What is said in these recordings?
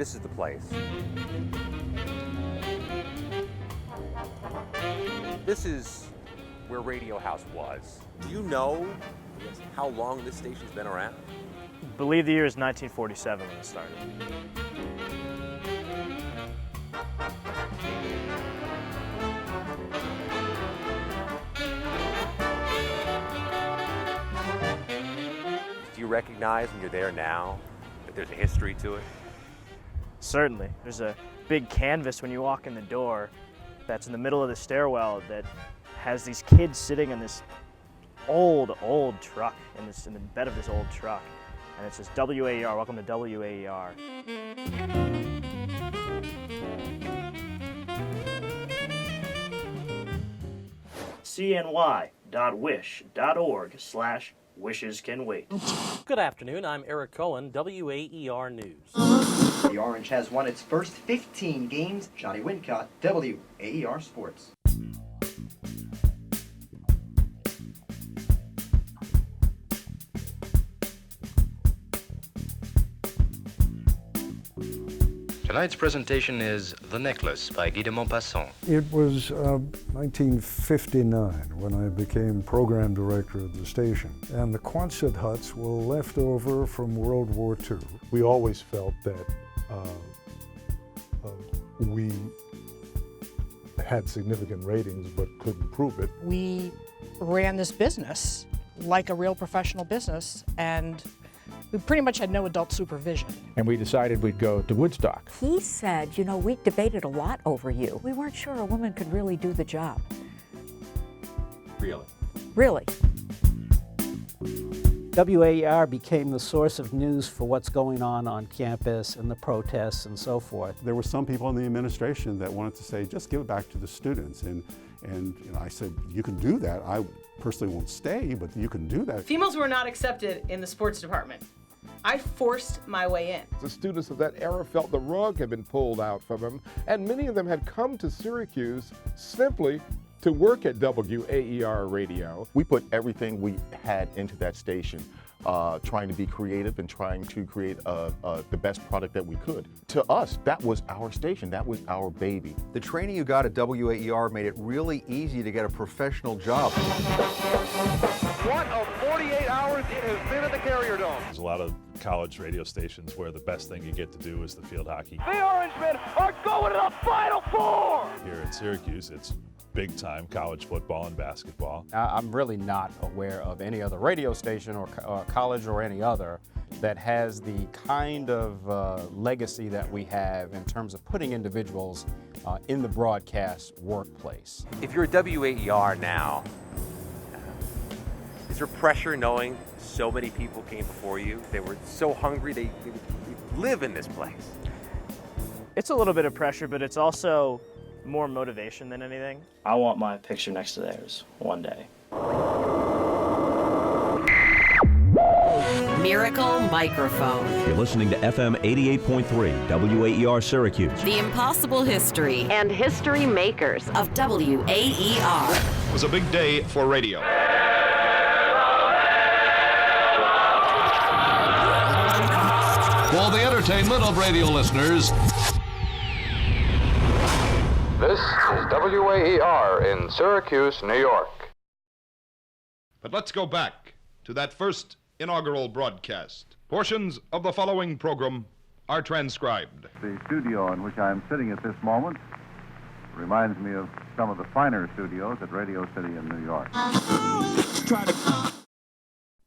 this is the place. This is where Radio House was. Do you know how long this station's been around? I believe the year is 1947 when it started. Do you recognize when you're there now that there's a history to it? Certainly. There's a big canvas when you walk in the door that's in the middle of the stairwell that has these kids sitting in this old truck, in the bed of this old truck. And it says WAER, welcome to WAER. cny.wish.org/wishes can wait. Good afternoon, I'm Eric Cohen, WAER News. The Orange has won its first 15 games. Johnny Wincott, WAER Sports. Tonight's presentation is The Necklace by Guy de Maupassant. It was 1959 when I became program director of the station, and the Quonset huts were left over from World War II. We always felt that we had significant ratings but couldn't prove it. We ran this business like a real professional business, and we pretty much had no adult supervision. And we decided we'd go to Woodstock. He said, you know, we debated a lot over you. We weren't sure a woman could really do the job. Really? Really. WAER became the source of news for what's going on campus and the protests and so forth. There were some people in the administration that wanted to say, just give it back to the students. And you know, I said, you can do that. I personally won't stay, but you can do that. Females were not accepted in the sports department. I forced my way in. The students of that era felt the rug had been pulled out from them, and many of them had come to Syracuse simply to work at WAER Radio. We put everything we had into that station, trying to be creative and trying to create the best product that we could. To us, that was our station, that was our baby. The training you got at WAER made it really easy to get a professional job. What a 48 hours it has been at the Carrier Dome. There's a lot of college radio stations where the best thing you get to do is the field hockey. The Orangemen are going to the Final Four! Here in Syracuse, it's big-time college football and basketball. I'm really not aware of any other radio station or college or any other that has the kind of legacy that we have in terms of putting individuals in the broadcast workplace. If you're at WAER now, is there pressure knowing so many people came before you? They were so hungry, they live in this place. It's a little bit of pressure, but it's also more motivation than anything. I want my picture next to theirs one day. Miracle Microphone. You're listening to FM 88.3 WAER Syracuse. The impossible history and history makers of WAER. It was a big day for radio. For the entertainment of radio listeners, this is WAER in Syracuse, New York. But let's go back to that first inaugural broadcast. Portions of the following program are transcribed. The studio in which I'm sitting at this moment reminds me of some of the finer studios at Radio City in New York.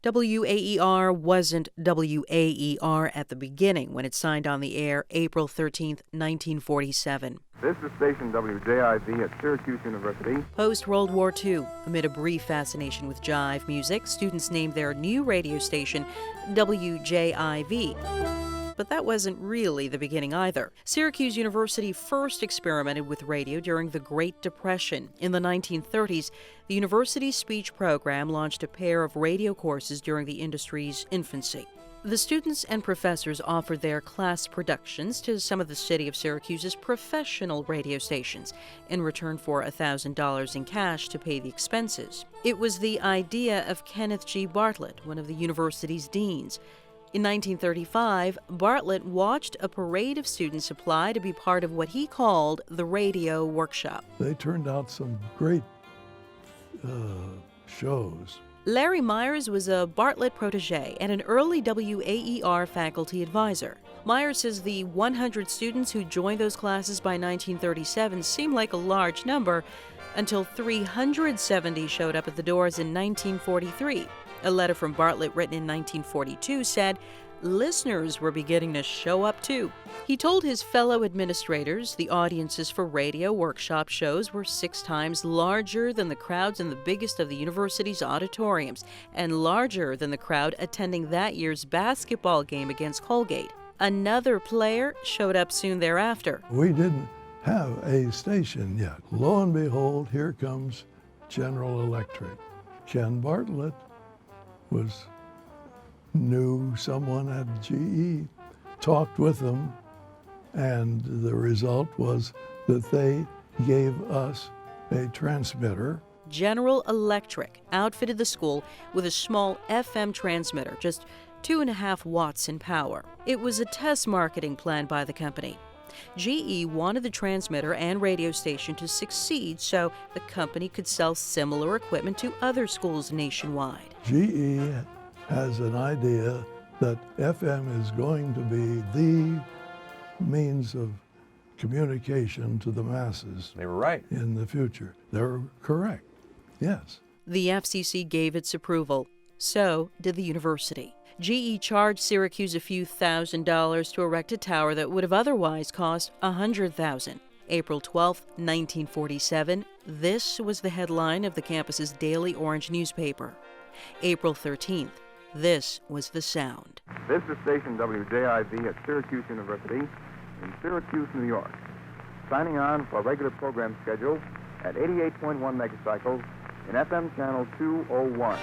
WAER wasn't WAER at the beginning when it signed on the air April 13th, 1947. This is station WJIV at Syracuse University. Post-World War II, amid a brief fascination with jive music, students named their new radio station WJIV. But that wasn't really the beginning either. Syracuse University first experimented with radio during the Great Depression. In the 1930s, the university's speech program launched a pair of radio courses during the industry's infancy. The students and professors offered their class productions to some of the city of Syracuse's professional radio stations in return for $1,000 in cash to pay the expenses. It was the idea of Kenneth G. Bartlett, one of the university's deans. In 1935, Bartlett watched a parade of students apply to be part of what he called the radio workshop. They turned out some great shows. Larry Myers was a Bartlett protege and an early WAER faculty advisor. Myers says the 100 students who joined those classes by 1937 seemed like a large number until 370 showed up at the doors in 1943. A letter from Bartlett written in 1942 said listeners were beginning to show up too. He told his fellow administrators the audiences for radio workshop shows were 6 times larger than the crowds in the biggest of the university's auditoriums and larger than the crowd attending that year's basketball game against Colgate. Another player showed up soon thereafter. We didn't have a station yet. Lo and behold, here comes General Electric. Ken Bartlett knew someone at GE, talked with them, and the result was that they gave us a transmitter. General Electric outfitted the school with a small FM transmitter, just 2.5 watts in power. It was a test marketing plan by the company. GE wanted the transmitter and radio station to succeed so the company could sell similar equipment to other schools nationwide. GE has an idea that FM is going to be the means of communication to the masses. They were right. In the future. They were correct, yes. The FCC gave its approval. So did the university. GE charged Syracuse a few $1,000s to erect a tower that would have otherwise cost $100,000. April 12, 1947, this was the headline of the campus's Daily Orange newspaper. April 13th, this was the sound. This is station WJIV at Syracuse University in Syracuse, New York. Signing on for a regular program schedule at 88.1 megacycles in FM channel 201.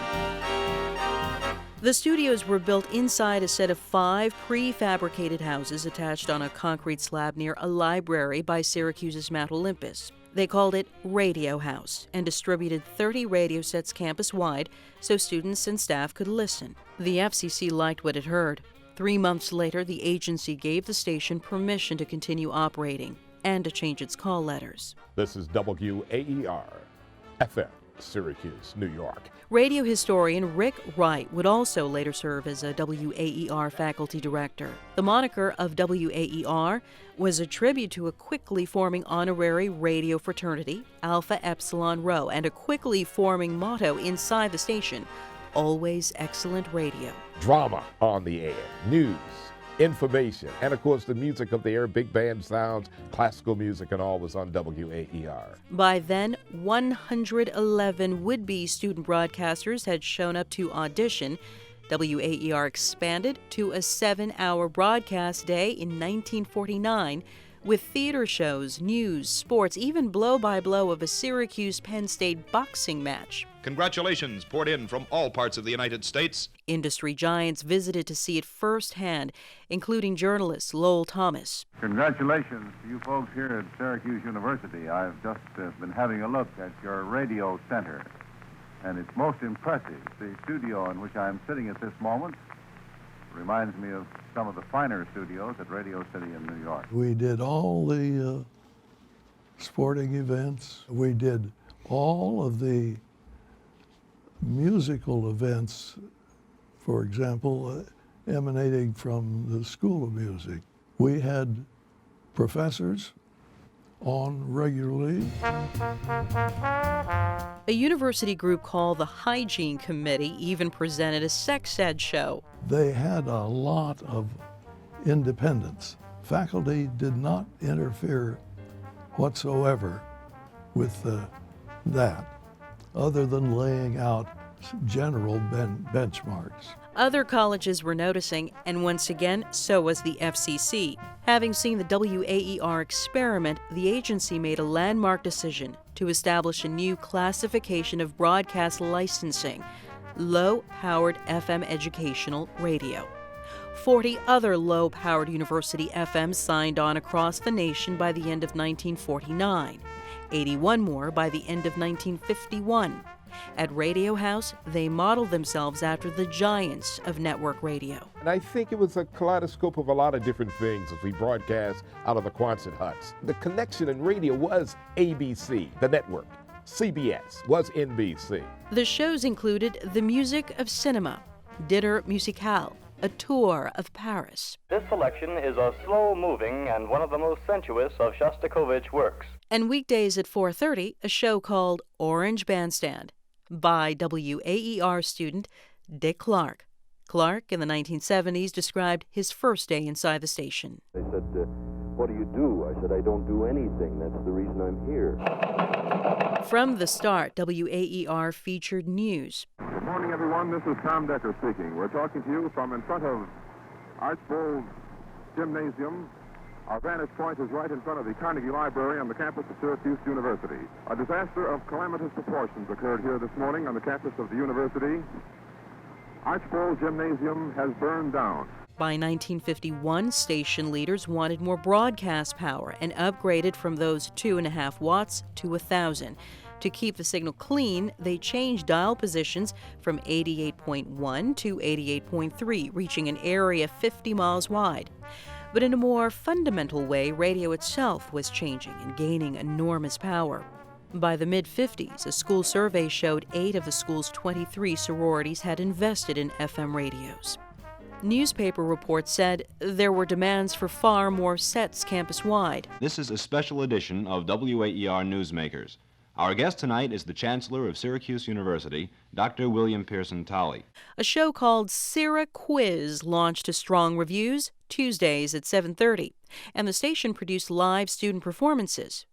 The studios were built inside a set of 5 prefabricated houses attached on a concrete slab near a library by Syracuse's Mount Olympus. They called it Radio House and distributed 30 radio sets campus-wide so students and staff could listen. The FCC liked what it heard. 3 months later, the agency gave the station permission to continue operating and to change its call letters. This is WAER, FM, Syracuse, New York. Radio historian Rick Wright would also later serve as a WAER faculty director. The moniker of WAER was a tribute to a quickly forming honorary radio fraternity, Alpha Epsilon Rho, and a quickly forming motto inside the station, always excellent radio. Drama on the air, news, information, and of course the music of the air, big band sounds, classical music, and all was on WAER. By then, 111 would-be student broadcasters had shown up to audition. WAER expanded to a 7-hour broadcast day in 1949 with theater shows, news, sports, even blow-by-blow of a Syracuse-Penn State boxing match. Congratulations poured in from all parts of the United States. Industry giants visited to see it firsthand, including journalist Lowell Thomas. Congratulations to you folks here at Syracuse University. I've just been having a look at your radio center, and it's most impressive. The studio in which I'm sitting at this moment reminds me of some of the finer studios at Radio City in New York. We did all the sporting events. We did all of the musical events, for example, emanating from the School of Music. We had professors on regularly. A university group called the Hygiene Committee even presented a sex ed show. They had a lot of independence. Faculty did not interfere whatsoever with that, other than laying out general benchmarks. Other colleges were noticing, and once again, so was the FCC. Having seen the WAER experiment, the agency made a landmark decision to establish a new classification of broadcast licensing, low-powered FM educational radio. 40 other low-powered university FMs signed on across the nation by the end of 1949, 81 more by the end of 1951. At Radio House, they modeled themselves after the giants of network radio. And I think it was a kaleidoscope of a lot of different things as we broadcast out of the Quonset huts. The connection in radio was ABC, the network. CBS was NBC. The shows included the music of cinema, Dinner Musicale, a tour of Paris. This selection is a slow-moving and one of the most sensuous of Shostakovich works. And weekdays at 4:30, a show called Orange Bandstand by WAER student Dick Clark. Clark, in the 1970s, described his first day inside the station. They said, what do you do? I said, I don't do anything. That's the reason I'm here. From the start, WAER featured news. Good morning, everyone. This is Tom Decker speaking. We're talking to you from in front of Archbold Gymnasium. Our vantage point is right in front of the Carnegie Library on the campus of Syracuse University. A disaster of calamitous proportions occurred here this morning on the campus of the university. Archbold Gymnasium has burned down. By 1951, station leaders wanted more broadcast power and upgraded from those 2.5 watts to 1,000. To keep the signal clean, they changed dial positions from 88.1 to 88.3, reaching an area 50 miles wide. But in a more fundamental way, radio itself was changing and gaining enormous power. By the mid-50s, a school survey showed 8 of the school's 23 sororities had invested in FM radios. Newspaper reports said there were demands for far more sets campus-wide. This is a special edition of WAER Newsmakers. Our guest tonight is the Chancellor of Syracuse University, Dr. William Pearson Tolley. A show called Syracuse launched to strong reviews Tuesdays at 7:30, and the station produced live student performances.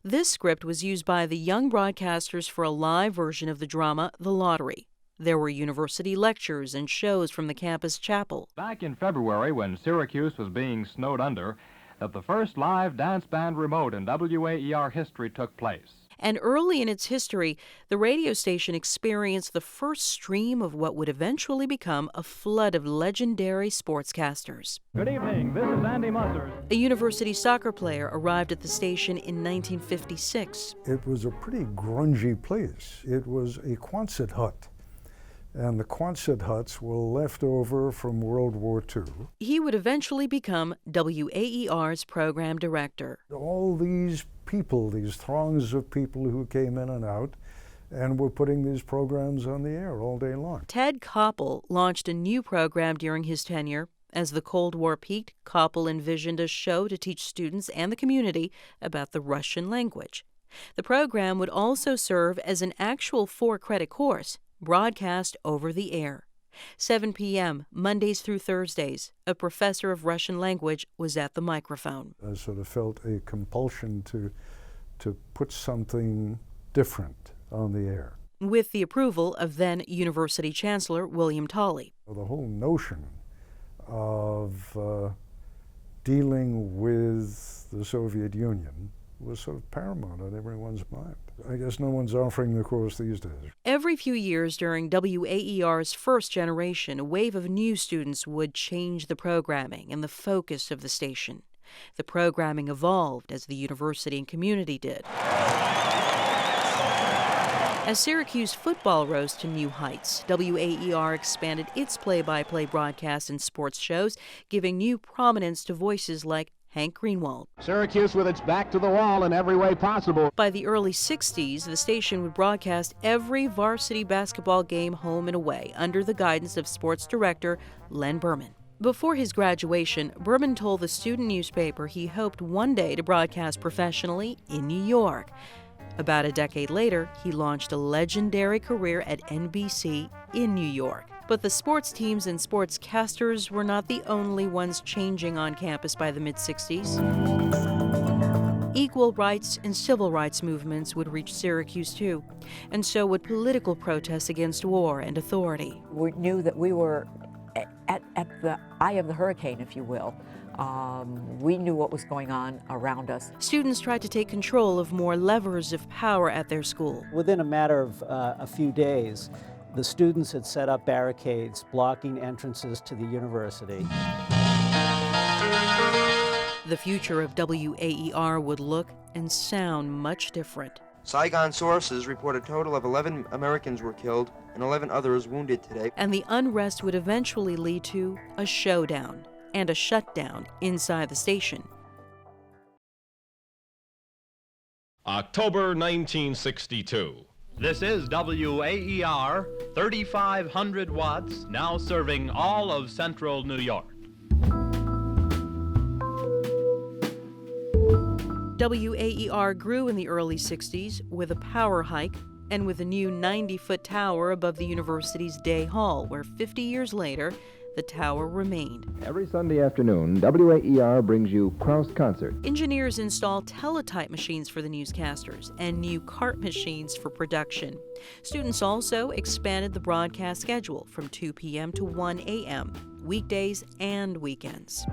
This script was used by the young broadcasters for a live version of the drama The Lottery. There were university lectures and shows from the campus chapel. Back in February, when Syracuse was being snowed under, that the first live dance band remote in WAER history took place. And early in its history, the radio station experienced the first stream of what would eventually become a flood of legendary sportscasters. Good evening, this is Andy Musser. A university soccer player arrived at the station in 1956. It was a pretty grungy place. It was a Quonset hut. And the Quonset huts were left over from World War II. He would eventually become WAER's program director. All these people, these throngs of people who came in and out, and were putting these programs on the air all day long. Ted Koppel launched a new program during his tenure. As the Cold War peaked, Koppel envisioned a show to teach students and the community about the Russian language. The program would also serve as an actual 4-credit course, broadcast over the air. 7 p.m., Mondays through Thursdays, a professor of Russian language was at the microphone. I sort of felt a compulsion to put something different on the air. With the approval of then University Chancellor William Tolley. The whole notion of dealing with the Soviet Union was sort of paramount on everyone's mind. I guess no one's offering the course these days. Every few years during WAER's first generation, a wave of new students would change the programming and the focus of the station. The programming evolved as the university and community did. As Syracuse football rose to new heights, WAER expanded its play-by-play broadcasts and sports shows, giving new prominence to voices like Hank Greenwald. Syracuse with its back to the wall in every way possible. By the early 60s, the station would broadcast every varsity basketball game home and away under the guidance of sports director Len Berman. Before his graduation, Berman told the student newspaper he hoped one day to broadcast professionally in New York. About a decade later, he launched a legendary career at NBC in New York. But the sports teams and sportscasters were not the only ones changing on campus by the mid-60s. Equal rights and civil rights movements would reach Syracuse too, and so would political protests against war and authority. We knew that we were at the eye of the hurricane, if you will. We knew what was going on around us. Students tried to take control of more levers of power at their school. Within a matter of a few days, the students had set up barricades blocking entrances to the university. The future of WAER would look and sound much different. Saigon sources report a total of 11 Americans were killed and 11 others wounded today. And the unrest would eventually lead to a showdown and a shutdown inside the station. October 1962. This is WAER, 3,500 watts, now serving all of central New York. WAER grew in the early 60s with a power hike and with a new 90-foot tower above the university's Day Hall, where 50 years later, the tower remained. Every Sunday afternoon, WAER brings you Cross Concert. Engineers install teletype machines for the newscasters and new cart machines for production. Students also expanded the broadcast schedule from 2 p.m. to 1 a.m., weekdays and weekends.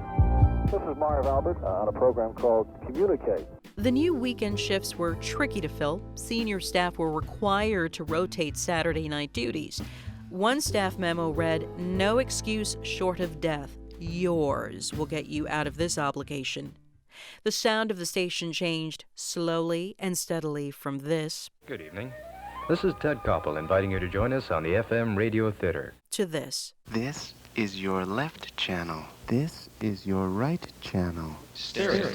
This is Marv Albert on a program called Communicate. The new weekend shifts were tricky to fill. Senior staff were required to rotate Saturday night duties. One staff memo read, "No excuse short of death. Yours will get you out of this obligation." The sound of the station changed slowly and steadily from this. Good evening. This is Ted Koppel inviting you to join us on the FM Radio Theater. To this. This is your left channel. This is your right channel. Stereo.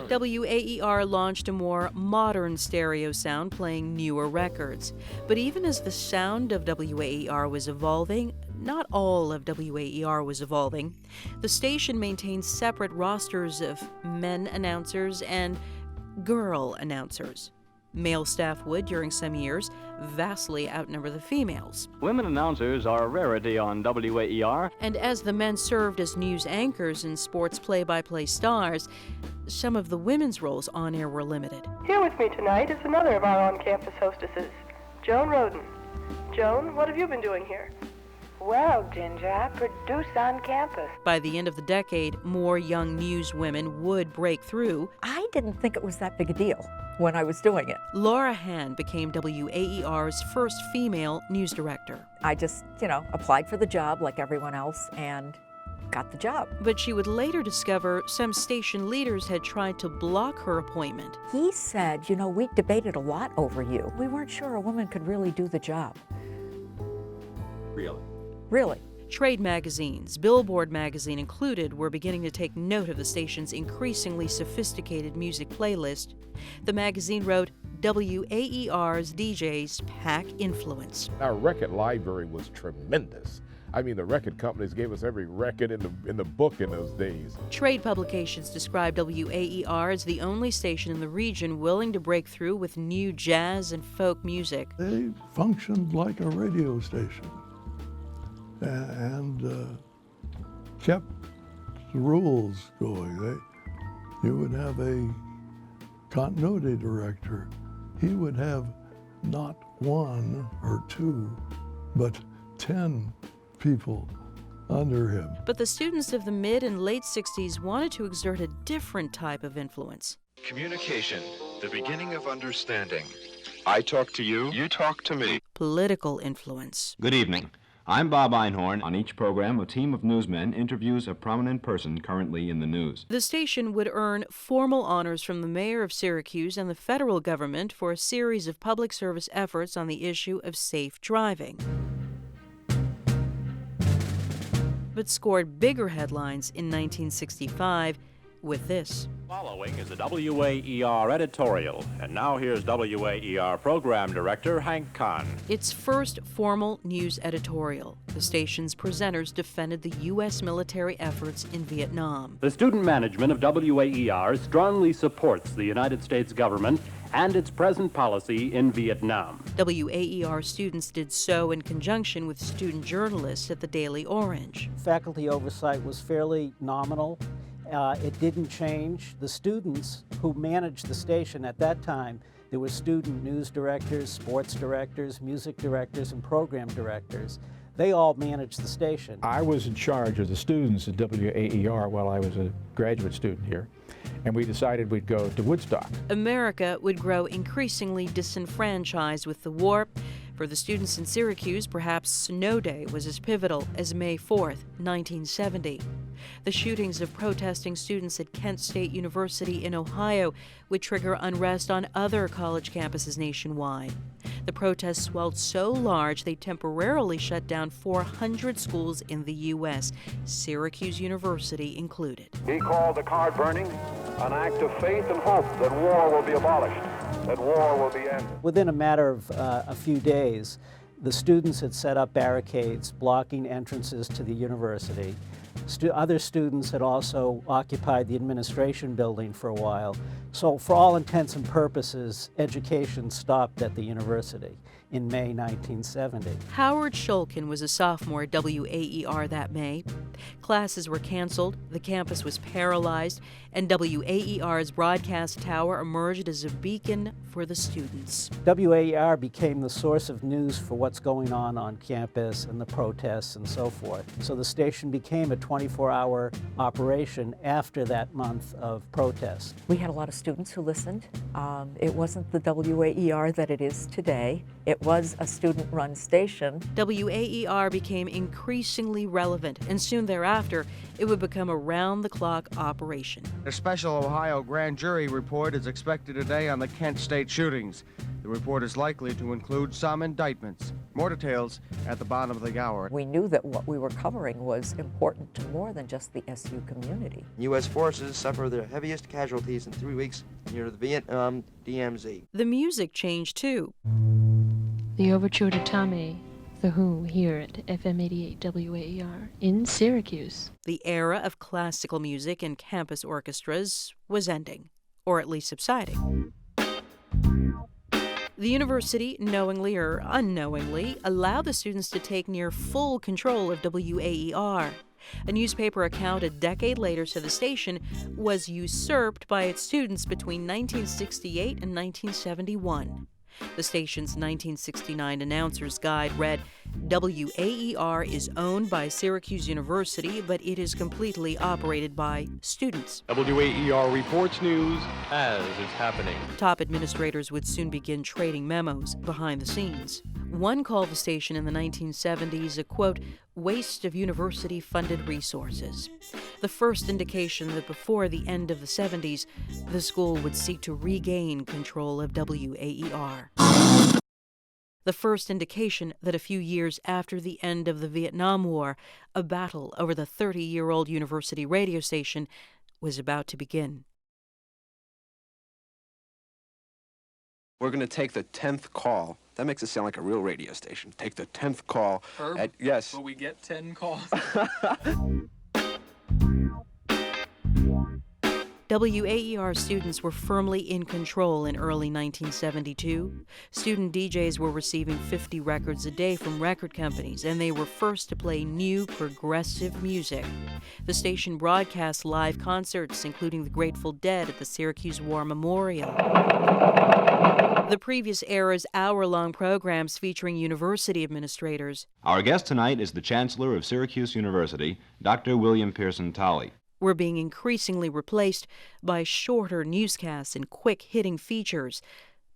WAER launched a more modern stereo sound, playing newer records. But even as the sound of WAER was evolving, not all of WAER was evolving. The station maintained separate rosters of men announcers and girl announcers. Male staff would, during some years, vastly outnumber the females. Women announcers are a rarity on WAER. And as the men served as news anchors and sports play-by-play stars, some of the women's roles on air were limited. Here with me tonight is another of our on-campus hostesses, Joan Roden. Joan, what have you been doing here? Well, Ginger, I produce on campus. By the end of the decade, more young news women would break through. I didn't think it was that big a deal when I was doing it. Laura Hand became WAER's first female news director. I just, applied for the job like everyone else and got the job. But she would later discover some station leaders had tried to block her appointment. He said, we debated a lot over you. We weren't sure a woman could really do the job. Really? Really. Trade magazines, Billboard magazine included, were beginning to take note of the station's increasingly sophisticated music playlist. The magazine wrote, WAER's DJs pack influence. Our record library was tremendous. I mean, the record companies gave us every record in the book in those days. Trade publications described WAER as the only station in the region willing to break through with new jazz and folk music. They functioned like a radio station and kept the rules going. You would have a continuity director. He would have not one or two, but 10 people under him. But the students of the mid and late 60s wanted to exert a different type of influence. Communication, the beginning of understanding. I talk to you, you talk to me. Political influence. Good evening. I'm Bob Einhorn. On each program, a team of newsmen interviews a prominent person currently in the news. The station would earn formal honors from the mayor of Syracuse and the federal government for a series of public service efforts on the issue of safe driving, but scored bigger headlines in 1965 with this. Following is the WAER editorial, and now here's WAER program director Hank Kahn. Its first formal news editorial. The station's presenters defended the U.S. military efforts in Vietnam. The student management of WAER strongly supports the United States government and its present policy in Vietnam. WAER students did so in conjunction with student journalists at the Daily Orange. Faculty oversight was fairly nominal. It didn't change. The students who managed the station at that time, there were student news directors, sports directors, music directors, and program directors. They all managed the station. I was in charge of the students at WAER while I was a graduate student here, and we decided we'd go to Woodstock. America would grow increasingly disenfranchised with the war. For the students in Syracuse, perhaps Snow Day was as pivotal as May 4th, 1970. The shootings of protesting students at Kent State University in Ohio would trigger unrest on other college campuses nationwide. The protests swelled so large they temporarily shut down 400 schools in the U.S., Syracuse University included. He called the card burning an act of faith and hope that war will be abolished, that war will be ended. Within a matter of a few days, the students had set up barricades blocking entrances to the university. Other students had also occupied the administration building for a while. So for all intents and purposes, education stopped at the university in May 1970. Howard Shulkin was a sophomore at WAER that May. Classes were canceled, the campus was paralyzed, and WAER's broadcast tower emerged as a beacon for the students. WAER became the source of news for what's going on campus and the protests and so forth. So the station became a 24-hour operation after that month of protests. We had a lot of students who listened. It wasn't the WAER that it is today. It was a student-run station. WAER became increasingly relevant, and soon thereafter, it would become a round-the-clock operation. A special Ohio grand jury report is expected today on the Kent State shootings. The report is likely to include some indictments. More details at the bottom of the hour. We knew that what we were covering was important to more than just the SU community. U.S. forces suffer their heaviest casualties in 3 weeks near the Vietnam DMZ. The music changed, too. The overture to Tommy, The Who, here at FM 88 WAER in Syracuse. The era of classical music and campus orchestras was ending, or at least subsiding. The university, knowingly or unknowingly, allowed the students to take near full control of WAER. A newspaper account a decade later said the station was usurped by its students between 1968 and 1971. The station's 1969 announcer's guide read, WAER is owned by Syracuse University, but it is completely operated by students. WAER reports news as it's happening. Top administrators would soon begin trading memos behind the scenes. One called the station in the 1970s a, quote, waste of university-funded resources. The first indication that before the end of the 70s, the school would seek to regain control of WAER. The first indication that a few years after the end of the Vietnam War, a battle over the 30-year-old university radio station was about to begin. We're going to take the 10th call. That makes it sound like a real radio station. Take the 10th call. Herb, yes. Will we get 10 calls? WAER students were firmly in control in early 1972. Student DJs were receiving 50 records a day from record companies, and they were first to play new progressive music. The station broadcast live concerts, including the Grateful Dead at the Syracuse War Memorial. The previous era's hour-long programs featuring university administrators. Our guest tonight is the Chancellor of Syracuse University, Dr. William Pearson Tolley. Were being increasingly replaced by shorter newscasts and quick-hitting features.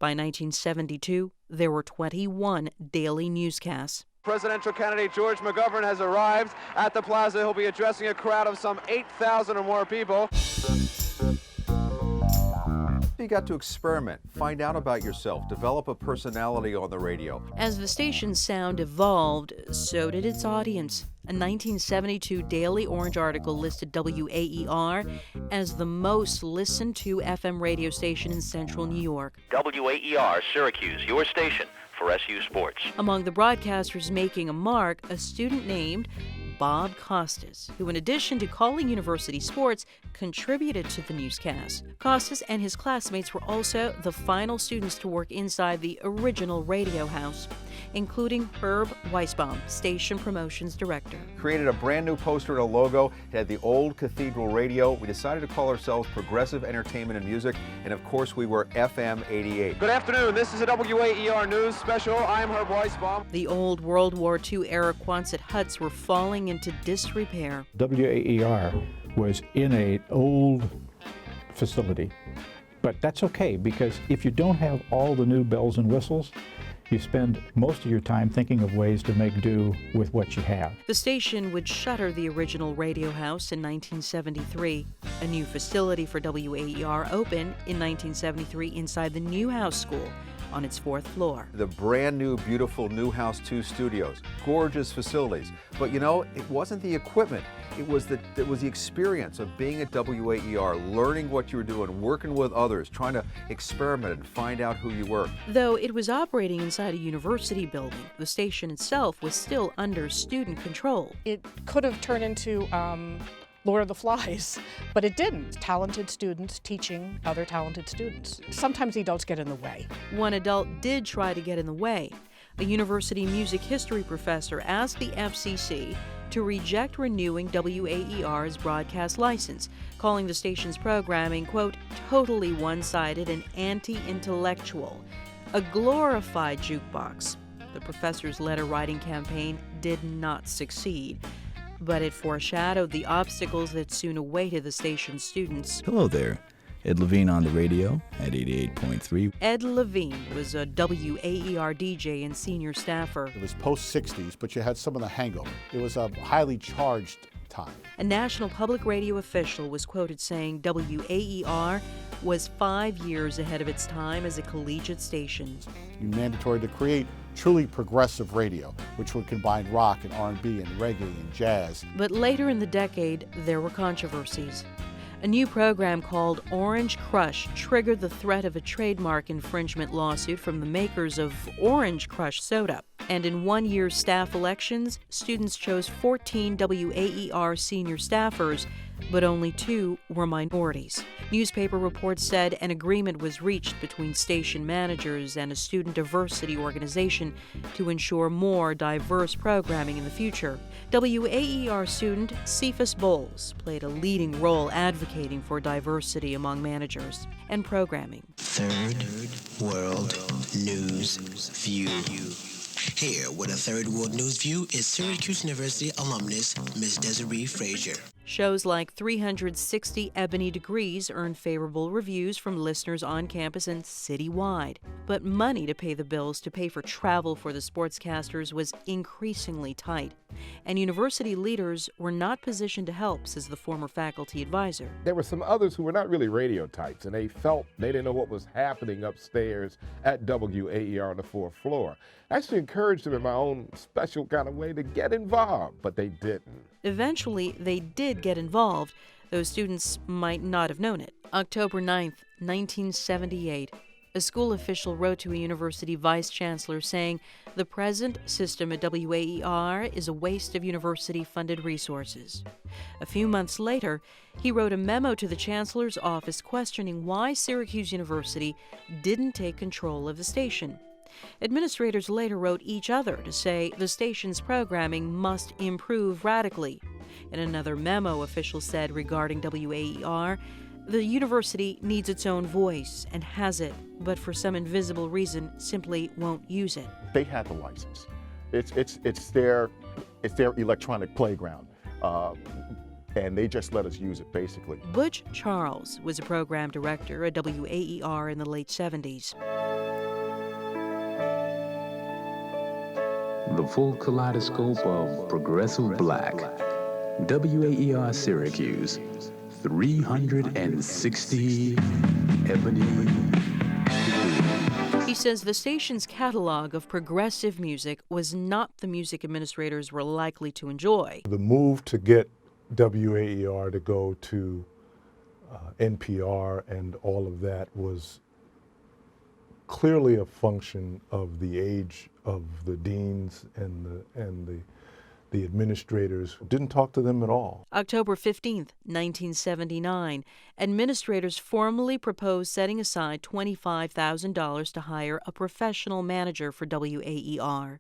By 1972, there were 21 daily newscasts. Presidential candidate George McGovern has arrived at the plaza. He'll be addressing a crowd of some 8,000 or more people. You got to experiment, find out about yourself, develop a personality on the radio. As the station's sound evolved, so did its audience. A 1972 Daily Orange article listed WAER as the most listened to FM radio station in central New York. WAER, Syracuse, your station for SU Sports. Among the broadcasters making a mark, a student named Bob Costas, who in addition to calling university sports, contributed to the newscast. Costas and his classmates were also the final students to work inside the original radio house, including Herb Weisbaum, station promotions director. Created a brand new poster and a logo. It had the old Cathedral radio. We decided to call ourselves Progressive Entertainment and Music, and of course we were FM 88. Good afternoon, this is a WAER News Special. I'm Herb Weisbaum. The old World War II-era Quonset huts were falling into disrepair. WAER was in an old facility, but that's okay because if you don't have all the new bells and whistles, you spend most of your time thinking of ways to make do with what you have. The station would shutter the original radio house in 1973. A new facility for WAER opened in 1973 inside the Newhouse School on its 4th floor. The brand new, beautiful Newhouse 2 studios, gorgeous facilities. But you know, it wasn't the equipment. It was the experience of being at WAER, learning what you were doing, working with others, trying to experiment and find out who you were. Though it was operating inside a university building, the station itself was still under student control. It could have turned into Lord of the Flies, but it didn't. Talented students teaching other talented students. Sometimes the adults get in the way. One adult did try to get in the way. A university music history professor asked the FCC to reject renewing WAER's broadcast license, calling the station's programming, quote, totally one-sided and anti-intellectual, a glorified jukebox. The professor's letter-writing campaign did not succeed, but it foreshadowed the obstacles that soon awaited the station's students. Hello there. Ed Levine on the radio at 88.3. Ed Levine was a WAER DJ and senior staffer. It was post-60s, but you had some of the hangover. It was a highly charged time. A national public radio official was quoted saying WAER was 5 years ahead of its time as a collegiate station. It's mandatory to create truly progressive radio, which would combine rock and R&B and reggae and jazz. But later in the decade, there were controversies. A new program called Orange Crush triggered the threat of a trademark infringement lawsuit from the makers of Orange Crush soda. And in one year's staff elections, students chose 14 WAER senior staffers, but only 2 were minorities. Newspaper reports said an agreement was reached between station managers and a student diversity organization to ensure more diverse programming in the future. WAER student Cephas Bowles played a leading role advocating for diversity among managers and programming. Third World News View. Here with a Third World News View is Syracuse University alumnus Ms. Desiree Frazier. Shows like 360 Ebony Degrees earned favorable reviews from listeners on campus and citywide. But money to pay the bills to pay for travel for the sportscasters was increasingly tight. And university leaders were not positioned to help, says the former faculty advisor. There were some others who were not really radio types, and they felt they didn't know what was happening upstairs at WAER on the 4th floor. I actually encouraged them in my own special kind of way to get involved, but they didn't. Eventually, they did get involved, though students might not have known it. October 9th, 1978, a school official wrote to a university vice-chancellor saying the present system at WAER is a waste of university-funded resources. A few months later, he wrote a memo to the chancellor's office questioning why Syracuse University didn't take control of the station. Administrators later wrote each other to say the station's programming must improve radically. In another memo, officials said regarding WAER, the university needs its own voice and has it, but for some invisible reason simply won't use it. They had the license. It's their electronic playground, and they just let us use it basically. Butch Charles was a program director at WAER in the late 70s. The full kaleidoscope of progressive black. WAER Syracuse, 360 ebony. He says the station's catalog of progressive music was not the music administrators were likely to enjoy. The move to get WAER to go to NPR and all of that was clearly a function of the age of the deans and the administrators. Didn't talk to them at all. October 15th, 1979, administrators formally proposed setting aside $25,000 to hire a professional manager for WAER.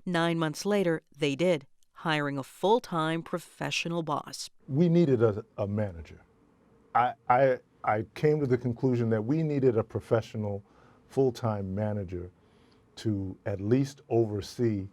9 months later, they did, hiring a full-time professional boss. We needed a manager. I came to the conclusion that we needed a professional full-time manager to at least oversee,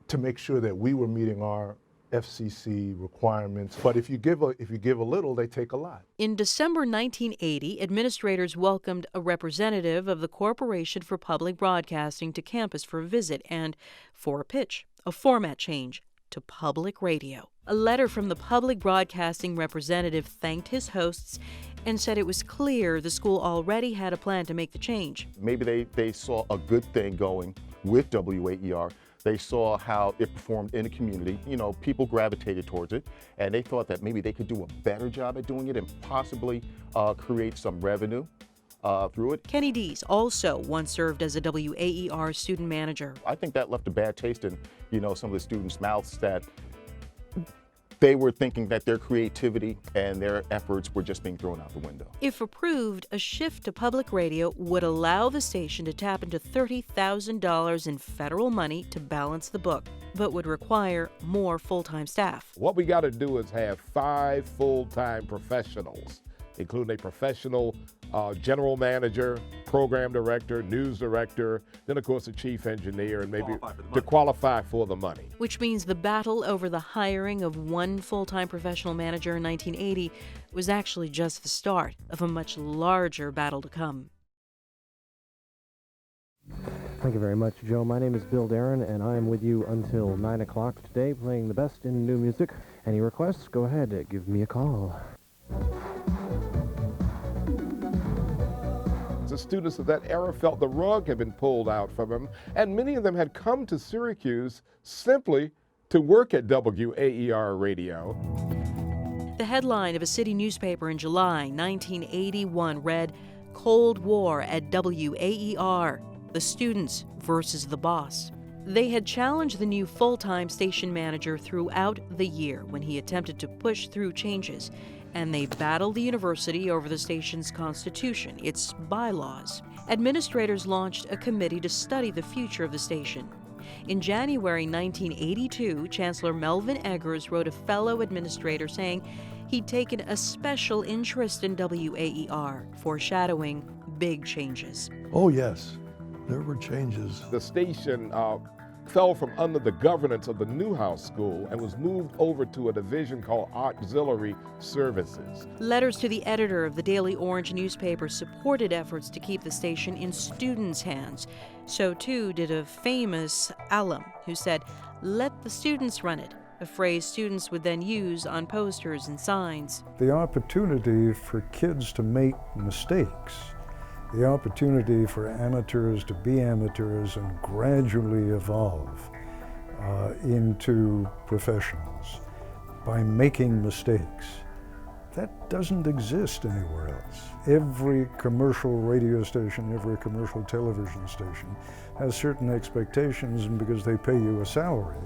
to make sure that we were meeting our FCC requirements. But if you give a little, they take a lot. In December 1980, administrators welcomed a representative of the Corporation for Public Broadcasting to campus for a visit and for a pitch, a format change to public radio. A letter from the public broadcasting representative thanked his hosts and said it was clear the school already had a plan to make the change. Maybe they saw a good thing going with WAER. They saw how it performed in the community. You know, people gravitated towards it, and they thought that maybe they could do a better job at doing it and possibly create some revenue through it. Kenny Dees also once served as a WAER student manager. I think that left a bad taste in, some of the students' mouths, that they were thinking that their creativity and their efforts were just being thrown out the window. If approved, a shift to public radio would allow the station to tap into $30,000 in federal money to balance the book, but would require more full-time staff. What we got to do is have 5 full-time professionals, including a professional general manager, program director, news director, then of course a chief engineer, and maybe to qualify for the money. Which means the battle over the hiring of one full-time professional manager in 1980 was actually just the start of a much larger battle to come. Thank you very much, Joe. My name is Bill Darren, and I am with you until 9 o'clock today, playing the best in new music. Any requests? Go ahead, give me a call. The students of that era felt the rug had been pulled out from them, and many of them had come to Syracuse simply to work at WAER radio. The headline of a city newspaper in July 1981 read, "Cold War at WAER, the students versus the boss." They had challenged the new full-time station manager throughout the year when he attempted to push through changes, and they battled the university over the station's constitution, its bylaws. Administrators launched a committee to study the future of the station. In January 1982, Chancellor Melvin Eggers wrote a fellow administrator saying he'd taken a special interest in WAER, foreshadowing big changes. Oh, yes, there were changes. The station fell from under the governance of the Newhouse School and was moved over to a division called Auxiliary Services. Letters to the editor of the Daily Orange newspaper supported efforts to keep the station in students' hands. So too did a famous alum who said, "Let the students run it," a phrase students would then use on posters and signs. The opportunity for kids to make mistakes, the opportunity for amateurs to be amateurs and gradually evolve into professionals by making mistakes. That doesn't exist anywhere else. Every commercial radio station, every commercial television station has certain expectations, and because they pay you a salary,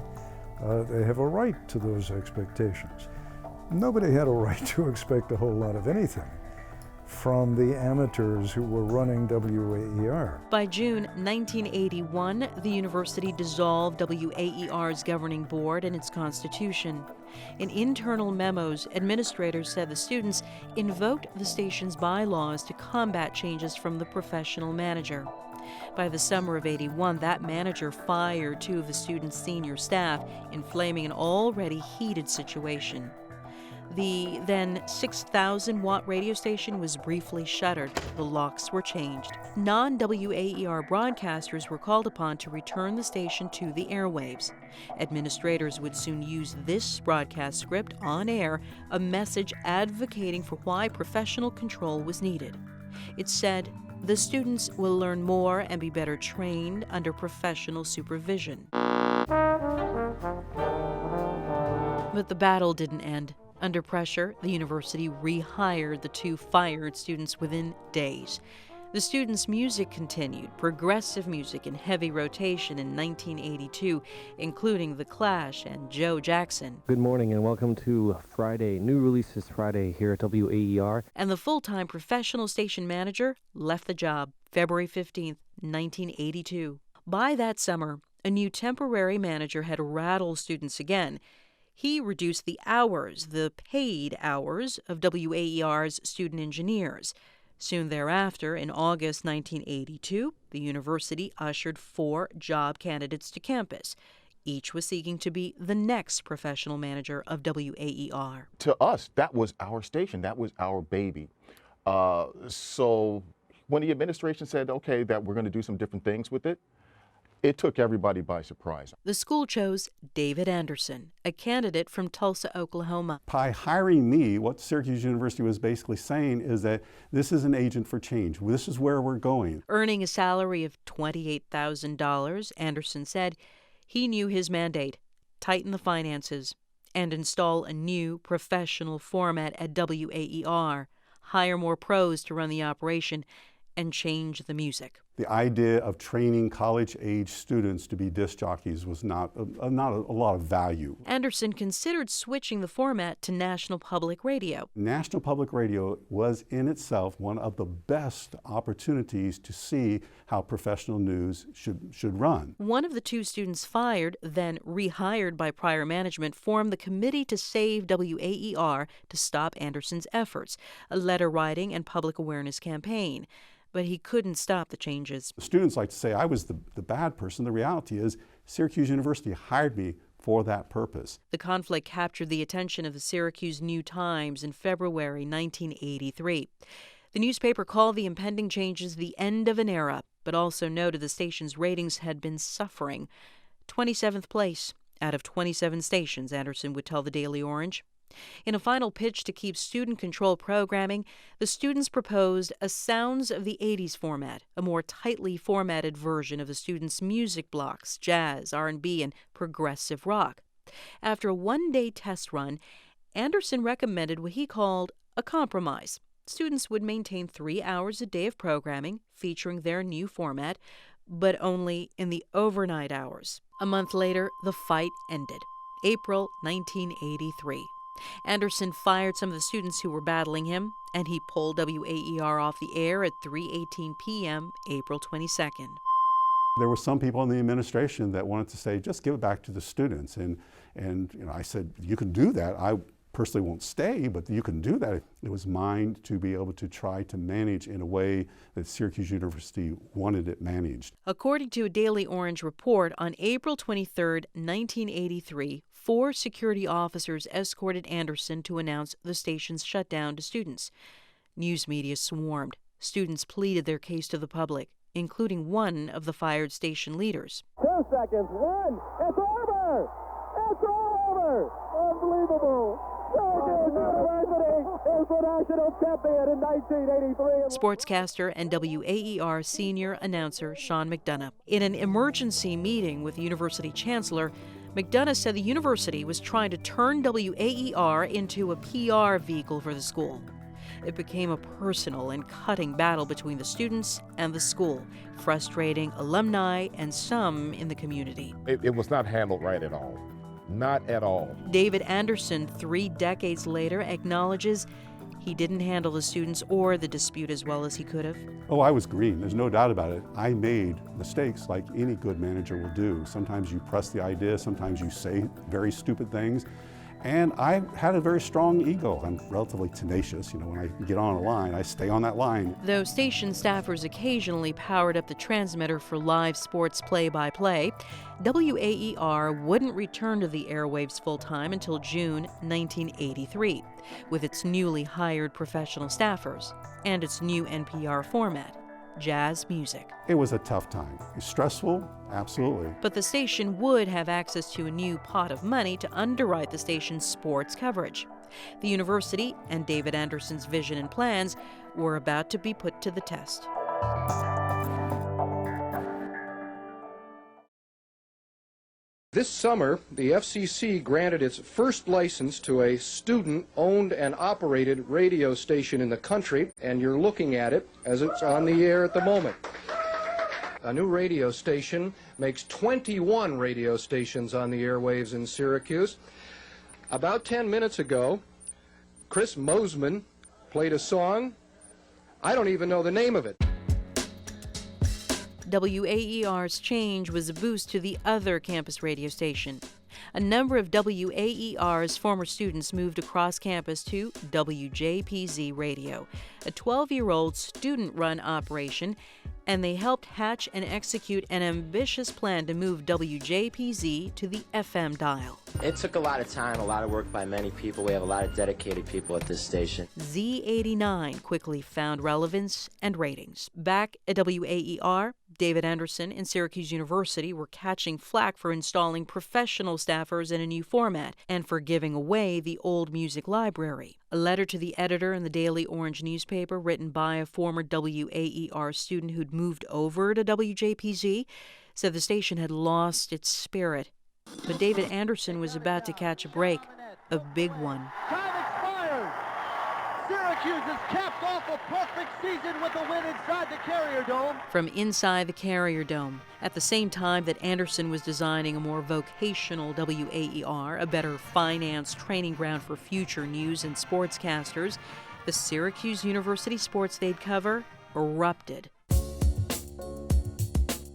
they have a right to those expectations. Nobody had a right to expect a whole lot of anything from the amateurs who were running WAER. By June 1981, the university dissolved WAER's governing board and its constitution. In internal memos, administrators said the students invoked the station's bylaws to combat changes from the professional manager. By the summer of '81, that manager fired 2 of the students' senior staff, inflaming an already heated situation. The then 6,000-watt radio station was briefly shuttered. The locks were changed. Non-WAER broadcasters were called upon to return the station to the airwaves. Administrators would soon use this broadcast script on air, a message advocating for why professional control was needed. It said, "The students will learn more and be better trained under professional supervision." But the battle didn't end. Under pressure, the university rehired the 2 fired students within days. The students' music continued, progressive music in heavy rotation in 1982, including The Clash and Joe Jackson. Good morning and welcome to Friday, New Releases Friday here at WAER. And the full-time professional station manager left the job February 15th, 1982. By that summer, a new temporary manager had rattled students again. He reduced the hours, the paid hours, of WAER's student engineers. Soon thereafter, in August 1982, the university ushered 4 job candidates to campus. Each was seeking to be the next professional manager of WAER. To us, that was our station. That was our baby. So when the administration said, okay, that we're going to do some different things with it, it took everybody by surprise. The school chose David Anderson, a candidate from Tulsa, Oklahoma. By hiring me, what Syracuse University was basically saying is that this is an agent for change. This is where we're going. Earning a salary of $28,000, Anderson said he knew his mandate: tighten the finances and install a new professional format at WAER, hire more pros to run the operation, and change the music. The idea of training college-age students to be disc jockeys was not a lot of value. Anderson considered switching the format to National Public Radio. National Public Radio was in itself one of the best opportunities to see how professional news should run. One of the two students fired, then rehired by prior management, formed the Committee to Save WAER to stop Anderson's efforts, a letter writing and public awareness campaign. But he couldn't stop the changes. Students like to say I was the bad person. The reality is Syracuse University hired me for that purpose. The conflict captured the attention of the Syracuse New-Times in February 1983. The newspaper called the impending changes the end of an era, but also noted the station's ratings had been suffering. 27th place out of 27 stations, Anderson would tell the Daily Orange. In a final pitch to keep student-controlled programming, the students proposed a Sounds of the 80s format, a more tightly formatted version of the students' music blocks, jazz, R&B, and progressive rock. After a one-day test run, Anderson recommended what he called a compromise. Students would maintain 3 hours a day of programming featuring their new format, but only in the overnight hours. A month later, the fight ended. April 1983. Anderson fired some of the students who were battling him, and he pulled WAER off the air at 3:18 p.m., April 22nd. There were some people in the administration that wanted to say, just give it back to the students. And I said, you can do that. I personally won't stay, but you can do that. It was mine to be able to try to manage in a way that Syracuse University wanted it managed. According to a Daily Orange report, on April 23, 1983, 4 security officers escorted Anderson to announce the station's shutdown to students. News media swarmed. Students pleaded their case to the public, including one of the fired station leaders. 2 seconds, 1, it's over! It's all over! Unbelievable! Syracuse University is the national champion in 1983. Sportscaster and WAER senior announcer Sean McDonough. In an emergency meeting with the university chancellor, McDonough said the university was trying to turn WAER into a PR vehicle for the school. It became a personal and cutting battle between the students and the school, frustrating alumni and some in the community. It was not handled right at all. Not at all. David Anderson, 3 decades later, acknowledges he didn't handle the students or the dispute as well as he could have. Oh, I was green. There's no doubt about it. I made mistakes like any good manager will do. Sometimes you press the idea, sometimes you say very stupid things. And I had a very strong ego. I'm relatively tenacious. When I get on a line, I stay on that line. Though station staffers occasionally powered up the transmitter for live sports play-by-play, WAER wouldn't return to the airwaves full-time until June 1983, with its newly hired professional staffers and its new NPR format, jazz music. It was a tough time. Stressful, absolutely. But the station would have access to a new pot of money to underwrite the station's sports coverage. The university and David Anderson's vision and plans were about to be put to the test. This summer, the FCC granted its first license to a student-owned and operated radio station in the country, and you're looking at it as it's on the air at the moment. A new radio station makes 21 radio stations on the airwaves in Syracuse. About 10 minutes ago, Chris Mosman played a song. I don't even know the name of it. WAER's change was a boost to the other campus radio station. A number of WAER's former students moved across campus to WJPZ Radio, a 12-year-old student-run operation and they helped hatch and execute an ambitious plan to move WJPZ to the FM dial. It took a lot of time, a lot of work by many people. We have a lot of dedicated people at this station. Z89 quickly found relevance and ratings. Back at WAER, David Anderson and Syracuse University were catching flack for installing professional staffers in a new format and for giving away the old music library. A letter to the editor in the Daily Orange newspaper, written by a former WAER student who'd moved over to WJPZ, said the station had lost its spirit. But David Anderson was about to catch a break, a big one. Time expired. Syracuse has capped off a perfect season with a win inside the Carrier Dome. From inside the Carrier Dome, at the same time that Anderson was designing a more vocational WAER, a better finance training ground for future news and sportscasters, the Syracuse University sports they'd cover erupted.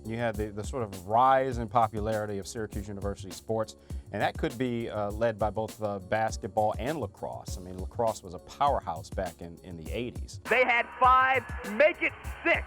You had the sort of rise in popularity of Syracuse University sports, and that could be led by both basketball and lacrosse. I mean, lacrosse was a powerhouse back in the 80s. They had 5, make it 6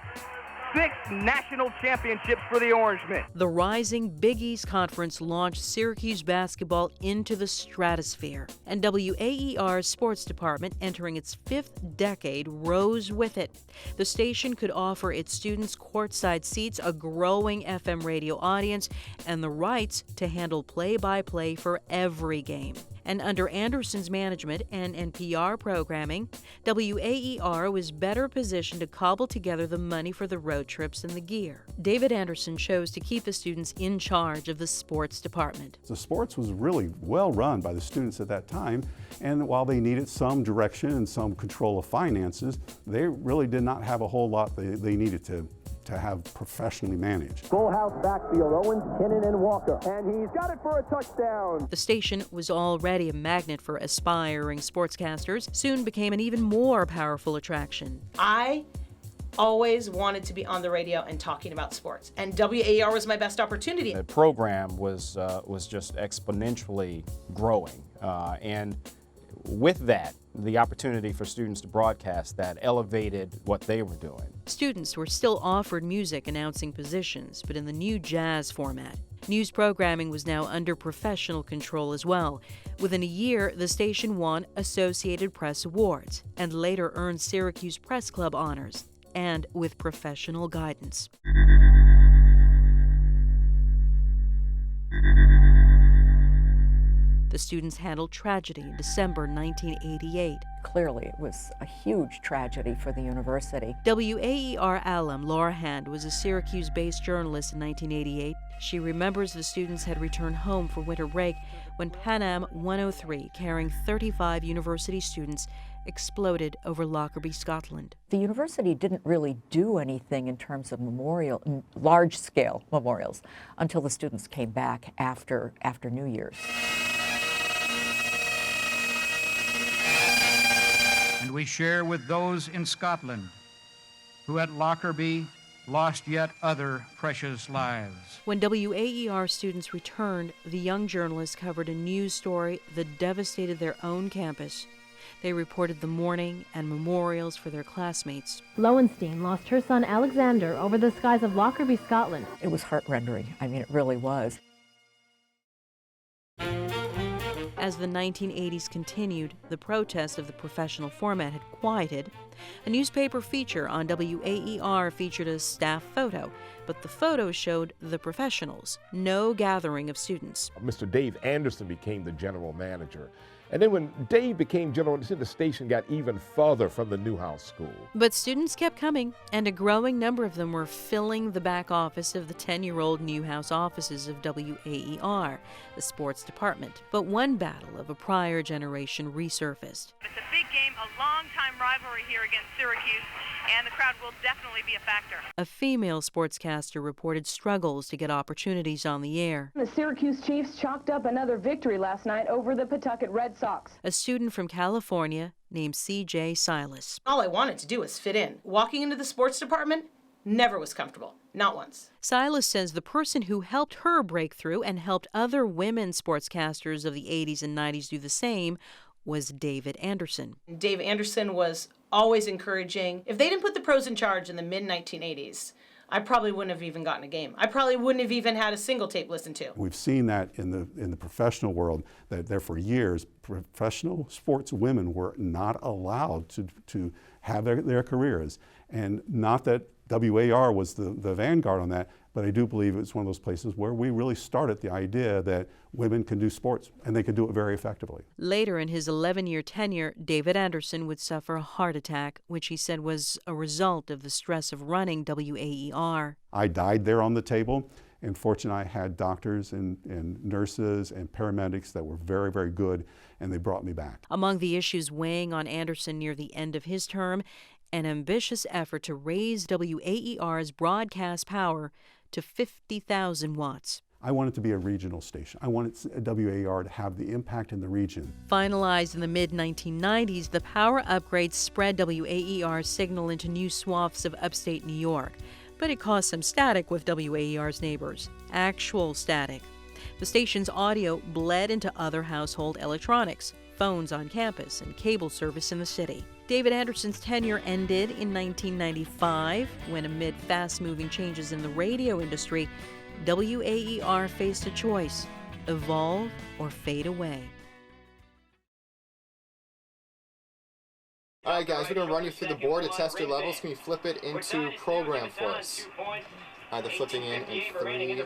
national championships for the Orangemen. The rising Big East Conference launched Syracuse basketball into the stratosphere, and WAER's sports department, entering its 5th decade, rose with it. The station could offer its students courtside seats, a growing FM radio audience, and the rights to handle play-by-play for every game. And under Anderson's management and NPR programming, WAER was better positioned to cobble together the money for the road trips and the gear. David Anderson chose to keep the students in charge of the sports department. The sports was really well run by the students at that time, and while they needed some direction and some control of finances, they really did not have a whole lot they needed to have professionally managed. Full house backfield, Owens, Kinnan, and Walker. And he's got it for a touchdown. The station was already a magnet for aspiring sportscasters, soon became an even more powerful attraction. I always wanted to be on the radio and talking about sports, and WAER was my best opportunity. The program was just exponentially growing, and with that, the opportunity for students to broadcast that elevated what they were doing. Students were still offered music announcing positions, but in the new jazz format. News programming was now under professional control as well. Within a year, the station won Associated Press awards and later earned Syracuse Press Club honors, and with professional guidance. The students handled tragedy in December 1988. Clearly, it was a huge tragedy for the university. WAER alum Laura Hand was a Syracuse-based journalist in 1988. She remembers the students had returned home for winter break when Pan Am 103, carrying 35 university students, exploded over Lockerbie, Scotland. The university didn't really do anything in terms of large-scale memorials until the students came back after New Year's. And we share with those in Scotland who at Lockerbie lost yet other precious lives. When WAER students returned, the young journalists covered a news story that devastated their own campus. They reported the mourning and memorials for their classmates. Lowenstein lost her son Alexander over the skies of Lockerbie, Scotland. It was heart-rending. I mean, it really was. As the 1980s continued, the protest of the professional format had quieted. A newspaper feature on WAER featured a staff photo, but the photo showed the professionals, no gathering of students. Mr. Dave Anderson became the general manager. And then when Dave became general manager, the station got even further from the Newhouse School. But students kept coming, and a growing number of them were filling the back office of the 10-year-old Newhouse offices of WAER, the sports department. But one battle of a prior generation resurfaced. It's a big game, a long-time rivalry here against Syracuse, and the crowd will definitely be a factor. A female sportscaster reported struggles to get opportunities on the air. The Syracuse Chiefs chalked up another victory last night over the Pawtucket Red Sox. A student from California named C.J. Silas. All I wanted to do was fit in. Walking into the sports department, never was comfortable. Not once. Silas says the person who helped her break through and helped other women sportscasters of the 80s and 90s do the same was David Anderson. Dave Anderson was always encouraging. If they didn't put the pros in charge in the mid-1980s, I probably wouldn't have even gotten a game. I probably wouldn't have even had a single tape listened to. We've seen that in the professional world, that there for years, professional sports women were not allowed to have their careers. And not that WAER was the vanguard on that, but I do believe it's one of those places where we really started the idea that women can do sports, and they can do it very effectively. Later in his 11-year tenure, David Anderson would suffer a heart attack, which he said was a result of the stress of running WAER. I died there on the table, and fortunately I had doctors and nurses and paramedics that were very, very good, and they brought me back. Among the issues weighing on Anderson near the end of his term, an ambitious effort to raise WAER's broadcast power to 50,000 watts. I want it to be a regional station. I wanted WAER to have the impact in the region. Finalized in the mid-1990s, the power upgrade spread WAER's signal into new swaths of upstate New York. But it caused some static with WAER's neighbors. Actual static. The station's audio bled into other household electronics, phones on campus, and cable service in the city. David Anderson's tenure ended in 1995 when, amid fast-moving changes in the radio industry, WAER faced a choice: evolve or fade away. All right, guys, we're going to run you through the board to test your levels. Can you flip it into program for us? Either flipping in 3,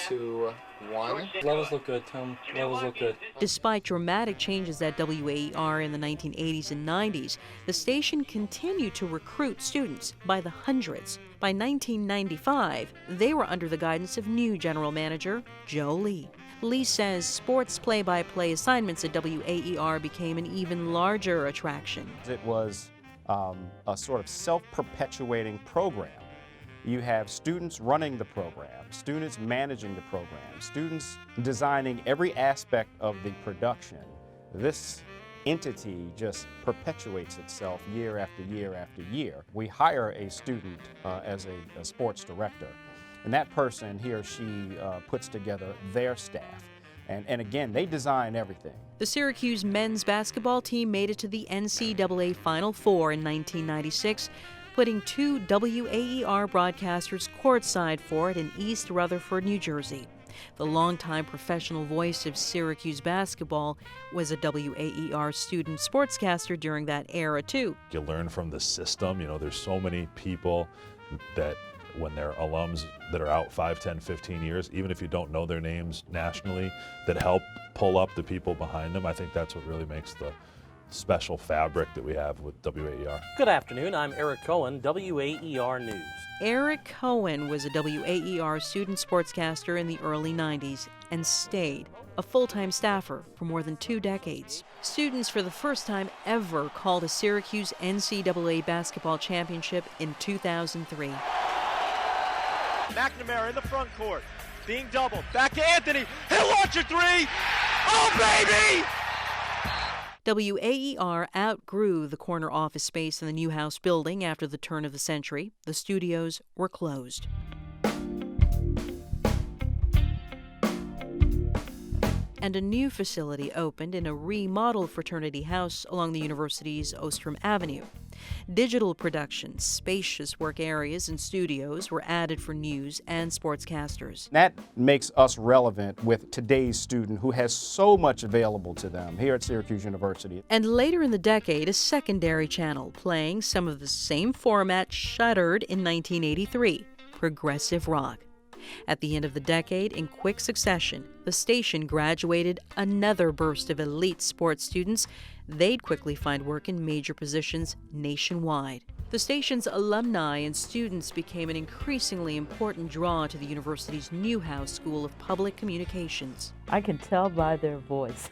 2, 1. Levels look good, Tom. Levels look good. Despite dramatic changes at WAER in the 1980s and 90s, the station continued to recruit students by the hundreds. By 1995, they were under the guidance of new general manager Joe Lee. Lee says sports play-by-play assignments at WAER became an even larger attraction. It was a sort of self-perpetuating program. You have students running the program, students managing the program, students designing every aspect of the production. This entity just perpetuates itself year after year after year. We hire a student as a sports director, and that person, he or she, puts together their staff. And again, they design everything. The Syracuse men's basketball team made it to the NCAA Final Four in 1996, putting 2 WAER broadcasters courtside for it in East Rutherford, New Jersey. The longtime professional voice of Syracuse basketball was a WAER student sportscaster during that era, too. You learn from the system. You know, there's so many people that when they're alums that are out 5, 10, 15 years, even if you don't know their names nationally, that help pull up the people behind them. I think that's what really makes the special fabric that we have with WAER. Good afternoon, I'm Eric Cohen, WAER News. Eric Cohen was a WAER student sportscaster in the early 90s and stayed a full-time staffer for more than 2 decades. Students for the first time ever called a Syracuse NCAA basketball championship in 2003. McNamara in the front court, being doubled, back to Anthony, he'll launch a 3! Oh, baby! WAER outgrew the corner office space in the Newhouse building after the turn of the century. The studios were closed. And a new facility opened in a remodeled fraternity house along the university's Ostrom Avenue. Digital productions, spacious work areas, and studios were added for news and sportscasters. That makes us relevant with today's student who has so much available to them here at Syracuse University. And later in the decade, a secondary channel playing some of the same format shuttered in 1983, progressive rock. At the end of the decade, in quick succession, the station graduated another burst of elite sports students. They'd quickly find work in major positions nationwide. The station's alumni and students became an increasingly important draw to the university's Newhouse School of Public Communications. I can tell by their voice.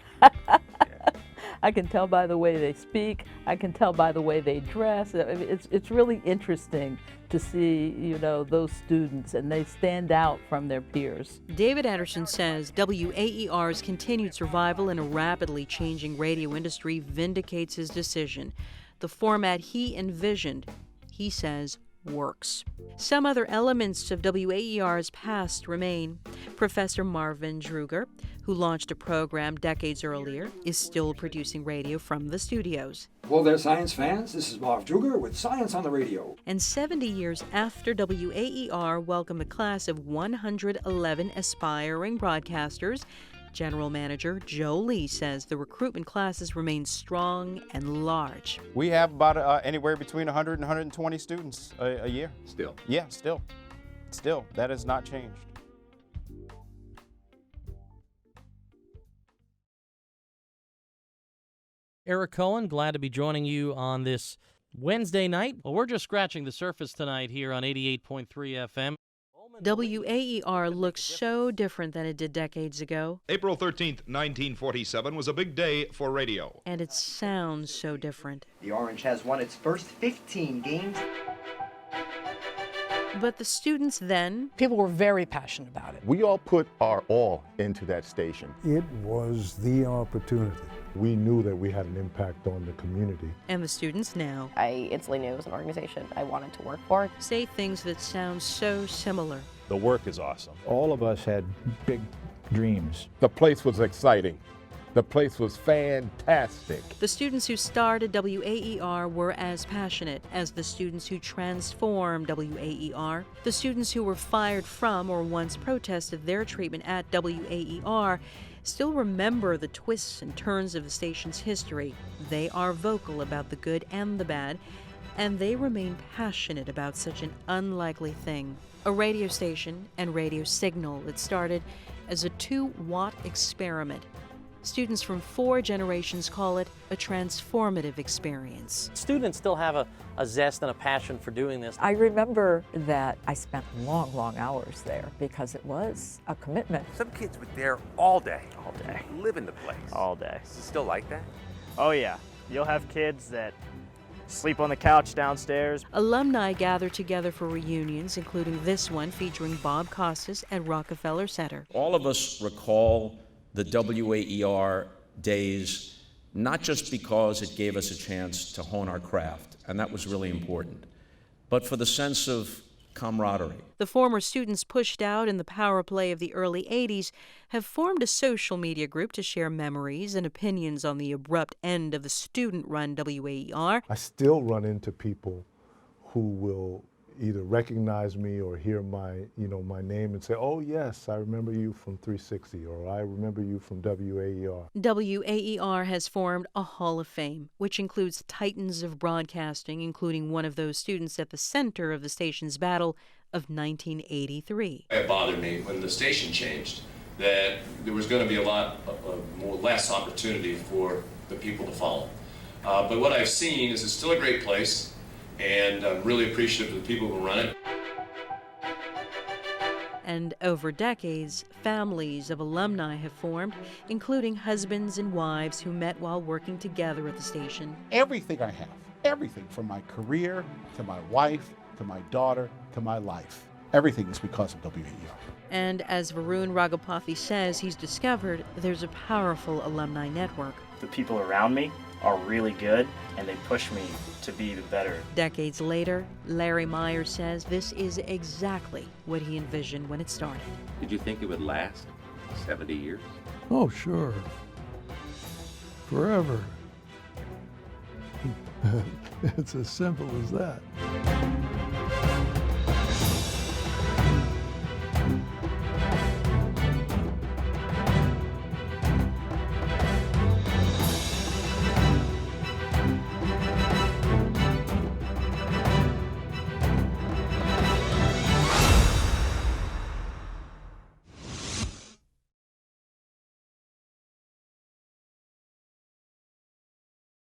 I can tell by the way they speak. I can tell by the way they dress. It's really interesting to see, you know, those students, and they stand out from their peers. David Anderson says WAER's continued survival in a rapidly changing radio industry vindicates his decision. The format he envisioned, he says, works. Some other elements of WAER's past remain. Professor Marvin Druger, who launched a program decades earlier, is still producing radio from the studios. Hello there, science fans. This is Marv Druger with Science on the Radio. And 70 years after WAER welcomed a class of 111 aspiring broadcasters, General Manager Joe Lee says the recruitment classes remain strong and large. We have about anywhere between 100 and 120 students a year. Still? Yeah, still. Still. That has not changed. Eric Cohen, glad to be joining you on this Wednesday night. Well, we're just scratching the surface tonight here on 88.3 FM. WAER looks so different than it did decades ago. April 13th, 1947 was a big day for radio. And it sounds so different. The Orange has won its first 15 games. But the students then... People were very passionate about it. We all put our all into that station. It was the opportunity. We knew that we had an impact on the community. And the students now... I instantly knew it was an organization I wanted to work for. ...say things that sound so similar. The work is awesome. All of us had big dreams. The place was exciting. The place was fantastic. The students who started WAER were as passionate as the students who transformed WAER. The students who were fired from or once protested their treatment at WAER still remember the twists and turns of the station's history. They are vocal about the good and the bad, and they remain passionate about such an unlikely thing. A radio station and radio signal that started as a 2-watt experiment. Students from 4 generations call it a transformative experience. Students still have a zest and a passion for doing this. I remember that I spent long, long hours there because it was a commitment. Some kids were there all day. All day. Live in the place. All day. Is it still like that? Oh yeah. You'll have kids that sleep on the couch downstairs. Alumni gather together for reunions, including this one featuring Bob Costas at Rockefeller Center. All of us recall the WAER days, not just because it gave us a chance to hone our craft, and that was really important, but for the sense of camaraderie. The former students pushed out in the power play of the early 80s have formed a social media group to share memories and opinions on the abrupt end of the student-run WAER. I still run into people who will either recognize me or hear my name and say, oh yes, I remember you from 360, or I remember you from WAER. WAER has formed a Hall of Fame, which includes titans of broadcasting, including one of those students at the center of the station's battle of 1983. It bothered me when the station changed that there was going to be a lot less opportunity for the people to follow. But what I've seen is it's still a great place, and I'm really appreciative of the people who run it. And over decades, families of alumni have formed, including husbands and wives who met while working together at the station. Everything I have, everything from my career to my wife to my daughter to my life, everything is because of WAER. And as Varun Ragapathy says, he's discovered there's a powerful alumni network. The people around me are really good, and they push me to be the better. Decades later, Larry Myers says this is exactly what he envisioned when it started. Did you think it would last 70 years? Oh, sure. Forever. It's as simple as that.